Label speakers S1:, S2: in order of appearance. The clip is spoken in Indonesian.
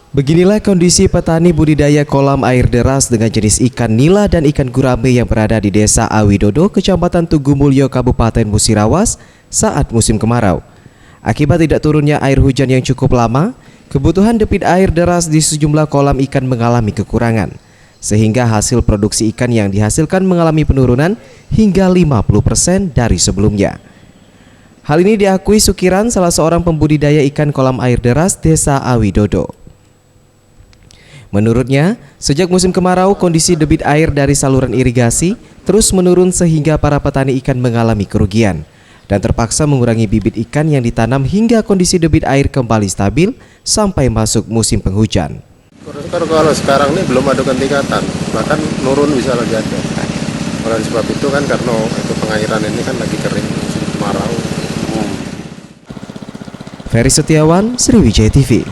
S1: Beginilah kondisi petani budidaya kolam air deras dengan jenis ikan nila dan ikan gurame yang berada di Desa Awidodo, Kecamatan Tugu Mulyo, Kabupaten Musirawas saat musim kemarau. Akibat tidak turunnya air hujan yang cukup lama, kebutuhan debit air deras di sejumlah kolam ikan mengalami kekurangan, sehingga hasil produksi ikan yang dihasilkan mengalami penurunan hingga 50% dari sebelumnya. Hal ini diakui Sukiran, salah seorang pembudidaya ikan kolam air deras Desa Awidodo. Menurutnya, sejak musim kemarau, kondisi debit air dari saluran irigasi terus menurun sehingga para petani ikan mengalami kerugian dan terpaksa mengurangi bibit ikan yang ditanam hingga kondisi debit air kembali stabil sampai masuk musim penghujan.
S2: Kalau sekarang ini belum ada peningkatan, bahkan nurun bisa lagi ada. Oleh sebab itu kan karena itu pengairan ini kan lagi kering musim kemarau.
S1: Ferry Setiawan, Sriwijaya TV.